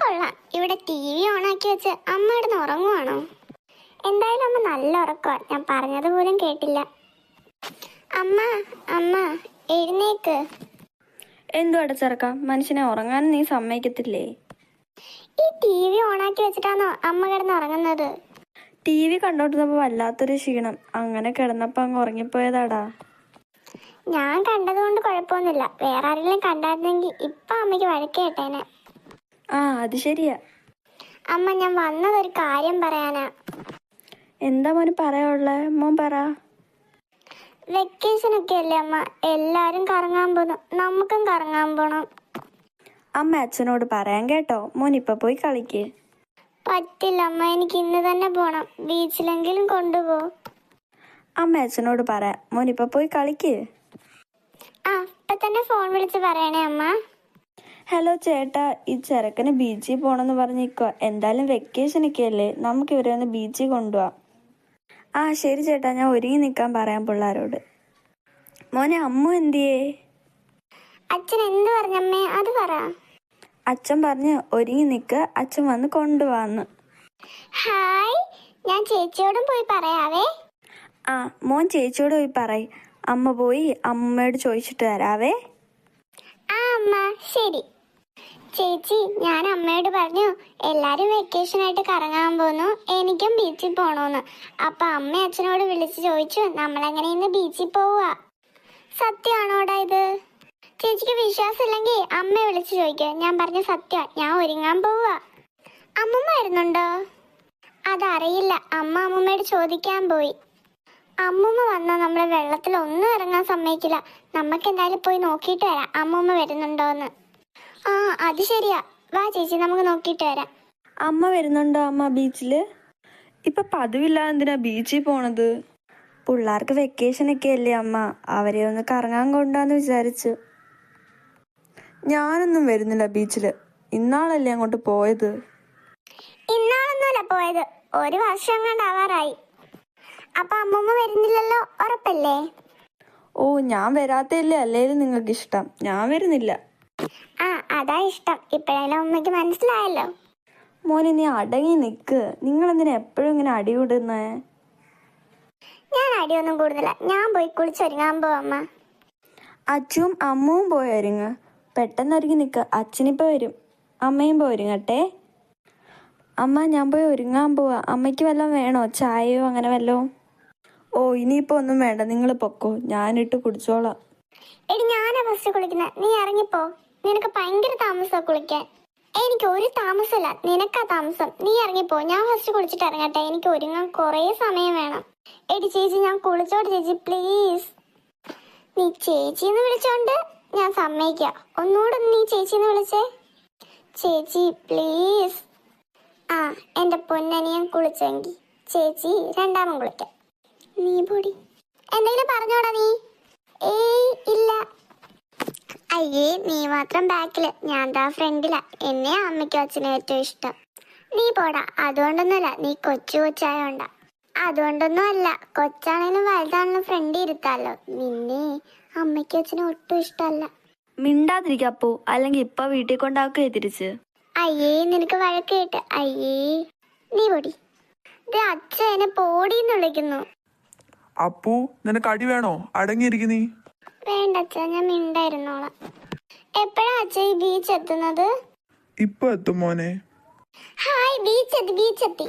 കൊള്ളാം. ഇവിടെ TV ഓണാക്കി വെച്ച് അമ്മ ഇടുന്ന് ഉറങ്ങുവാണോ? എന്തായാലും അമ്മ നല്ല ഉറക്കമാ. ഞാൻ പറഞ്ഞത് പോലും കേട്ടില്ല. അമ്മ അമ്മ എഴുന്നേക്ക്. എന്തു അടച്ചിറക്കാം, മനുഷ്യനെ ഉറങ്ങാൻ നീ സമ്മതിക്കത്തില്ലേ? ഈ TV ഓണാക്കി വെച്ചിട്ടാണോ അമ്മ കിടന്ന് ഉറങ്ങുന്നത്? TV കണ്ടോണ്ടിരുന്നപ്പോ വല്ലാത്തൊരു ക്ഷീണം, അങ്ങനെ കിടന്നപ്പോ അങ്ങ് ഉറങ്ങിപ്പോയതാടാ. ഞാൻ കണ്ടതുകൊണ്ട് കുഴപ്പമൊന്നുമില്ല. വേറെ ആരെങ്കിലും കണ്ടായിരുന്നെങ്കിൽ ഇപ്പൊ അമ്മയ്ക്ക് വഴക്ക് കേട്ടേനെ. അത് ശരിയാ. അമ്മ, ഞാൻ വന്നതൊരു കാര്യം പറയാനാ. എന്താ മോന് പറയാനുള്ളേ? മോൻ പറ. വെക്കേഷൻ ഒക്കെ അല്ലേ അമ്മ, എല്ലാരും കറങ്ങാൻ പോന്നു. നമുക്കും കറങ്ങാൻ പോണം. അമ്മ അച്ഛനോട് പറയാൻ കേട്ടോ, മോൻ ഇപ്പൊ പോയി കളിക്ക്. പറ്റില്ല അമ്മ, എനിക്ക് ഇന്ന് തന്നെ പോണം. ബീച്ചിലെങ്കിലും കൊണ്ടുപോ. അമ്മ അച്ഛനോട് പറയാം, മോൻ ഇപ്പൊ പോയി കളിക്ക്. ഇപ്പൊ തന്നെ ഫോൺ വിളിച്ച് പറയണേ അമ്മ. ഹലോ ചേട്ടാ, ഈ ചെറുക്കന് ബീച്ചിൽ പോണെന്ന് പറഞ്ഞിരിക്കുക. എന്തായാലും വെക്കേഷൻ ഒക്കെ അല്ലേ, നമുക്ക് ഇവരെ ഒന്ന് ബീച്ചിൽ കൊണ്ടുപോവാം. ശരി ചേട്ടാ, ഞാൻ ഒരുങ്ങി നിൽക്കാൻ പറയാം പിള്ളേരോട്. മോനെ, അമ്മു എന്തിയേ? അച്ഛൻ എന്ത് പറഞ്ഞമ്മേ, അത് പറ. അച്ഛൻ പറഞ്ഞ് ഒരുങ്ങി നിൽക്ക്, അച്ഛൻ വന്ന് കൊണ്ടുപോവാന്ന്. ഹായ്, ഞാൻ ചേച്ചിയോടും പോയി പറയാവേ. മോൻ ചേച്ചിയോട് പോയി പറയ്. അമ്മ പോയി അമ്മയോട് ചോദിച്ചിട്ട് തരാവേ. അമ്മ ശരി. ചേച്ചി, ഞാൻ അമ്മയോട് പറഞ്ഞു എല്ലാരും വെക്കേഷൻ ആയിട്ട് കറങ്ങാൻ പോന്നു, എനിക്കും ബീച്ചിൽ പോണോന്ന്. അപ്പൊ അമ്മ അച്ഛനോട് വിളിച്ച് ചോദിച്ചു നമ്മളെങ്ങനെ ഇന്ന് ബീച്ചിൽ പോവുക. സത്യമാണോടാ ഇത്? ചേച്ചിക്ക് വിശ്വാസം ഇല്ലെങ്കിൽ അമ്മയെ വിളിച്ച് ചോദിക്കുക. ഞാൻ പറഞ്ഞ സത്യം, ഞാൻ ഒരുങ്ങാൻ പോവുക. അമ്മമ്മ വരുന്നുണ്ടോ? അതറിയില്ല. അമ്മമ്മയോട് ചോദിക്കാൻ പോയി. അമ്മമ്മ വന്നാൽ നമ്മളെ വെള്ളത്തിൽ ഒന്നും ഇറങ്ങാൻ സമ്മതിക്കില്ല. നമുക്ക് എന്തായാലും പോയി നോക്കിയിട്ട് വരാം അമ്മമ്മ വരുന്നുണ്ടോന്ന്. അത് ശരിയാ. വാ ചേച്ചി, നമുക്ക് നോക്കിയിട്ട് വരാം. അമ്മ വരുന്നുണ്ടോ അമ്മ ബീച്ചില്? ഇപ്പൊ പതിവില്ലാതെ എന്തിനാ ബീച്ചിൽ പോണത്? പിള്ളേർക്ക് വെക്കേഷൻ ഒക്കെ അല്ലേ അമ്മ, അവരെ ഒന്ന് കറങ്ങാൻ കൊണ്ടാന്ന് വിചാരിച്ചു. ഞാനൊന്നും വരുന്നില്ല ബീച്ചില്. ഇന്നാളല്ലേ അങ്ങോട്ട് പോയത്. ഇന്നാളൊന്നുമല്ല പോയത്, ഒരു വർഷം കണ്ടാവാറായി. അപ്പൊ അമ്മമ്മ വരുന്നില്ലല്ലോ, ഉറപ്പല്ലേ? ഞാൻ വരാത്തല്ലേ അല്ലേലും നിങ്ങൾക്ക് ഇഷ്ടം. ഞാൻ വരുന്നില്ല. അതാ ഇഷ്ടം. ഇപ്പോഴേലും അമ്മയ്ക്ക് മനസ്സിലായല്ലോ. മോനെ, നീ അടങ്ങി നിക്ക്. നിങ്ങൾ എന്തിനാ എപ്പോഴും ഇങ്ങനെ അടി കൂടുന്നേ? ഞാൻ അടിയൊന്നും കൂടുന്നില്ല. ഞാൻ പോയി കുളിച്ചൊരുങ്ങാൻ പോവാ. അച്ഛനും അമ്മവും പോയി ഒരുങ്ങ്. പെട്ടെന്ന് ഒരുങ്ങി നിൽക്കുക, അച്ഛനിപ്പോൾ വരും. അമ്മയും പോയി ഒരുങ്ങട്ടെ. അമ്മ, ഞാൻ പോയി ഒരുങ്ങാൻ പോവാ. അമ്മയ്ക്ക് വല്ലതും വേണോ? ചായയോ അങ്ങനെ വല്ലതും? ഇനിയിപ്പോൾ ഒന്നും വേണ്ട, നിങ്ങൾ പൊക്കോ, ഞാനിട്ട് കുടിച്ചോളാം. എടി, ഞാനാ ഫസ്റ്റ് കുളിക്കുന്നത്, നീ ഇറങ്ങിപ്പോ. നിനക്ക് ഭയങ്കര താമസമാണ് കുളിക്കാൻ. എനിക്ക് ഒരു താമസമില്ല, നിനക്കാ താമസം. നീ ഇറങ്ങിപ്പോ, ഞാൻ ഫസ്റ്റ് കുളിച്ചിട്ട് ഇറങ്ങട്ടെ. എനിക്ക് ഒരുങ്ങാൻ കുറേ സമയം വേണം. എടി ചേച്ചി, ഞാൻ കുളിച്ചോട്ടെ ചേച്ചി, പ്ലീസ്. നീ ചേച്ചിന്ന് വിളിച്ചോണ്ട് ഞാൻ സമ്മതിക്കാം. ഒന്നുകൂടെ നീ ചേച്ചിന്ന് വിളിച്ചേ. ചേച്ചി പ്ലീസ്. എന്റെ പൊന്നനിയൻ കുളിച്ചെങ്കിൽ ചേച്ചി രണ്ടാമൻ കുളിക്കാം. നീ പൊടി. എന്തെങ്കിലും പറഞ്ഞോടാ നീ? ഇല്ല. അയ്യേ, നീ മാത്രം ബാക്കില്, ഞാൻ ദാ ഫ്രണ്ടിലാ. എന്നെ അമ്മയ്ക്കും അച്ഛനും ഏറ്റവും ഇഷ്ടം. നീ പോടാ. അതുകൊണ്ടൊന്നുമല്ല, നീ കൊച്ചായോണ്ടാ. അതുകൊണ്ടൊന്നും അല്ല, കൊച്ചാണേലും വലുതാണെങ്കിലും ഫ്രണ്ട് ഇരുത്താലോ. നിന്നെ അമ്മയ്ക്കും അച്ഛനും ഒട്ടും ഇഷ്ടമല്ല. മിണ്ടാതിരിക്കപ്പോ, അല്ലെങ്കിൽ ഇപ്പൊ വീട്ടിൽ കൊണ്ടാക്കുക തിരിച്ച്. അയ്യേ, നിനക്ക് വഴക്ക് കേട്ട്. അയ്യേ, നീ പൊടി. അച്ഛൻ എന്നെ പോടിന്ന് വിളിക്കുന്നു. അപ്പു, നിനക്ക് അടി വേണോ? അടങ്ങിയിരിക്കും നീ. വേണ്ട അച്ഛാ, ഞാൻ മിണ്ടായിരുന്നോളാം. എപ്പോഴാ അച്ഛാ ഈ ബീച്ച് എത്തുന്നത്? ഇപ്പൊ എത്തും മോനെ. ഹായ്, ബീച്ച് എത്തി.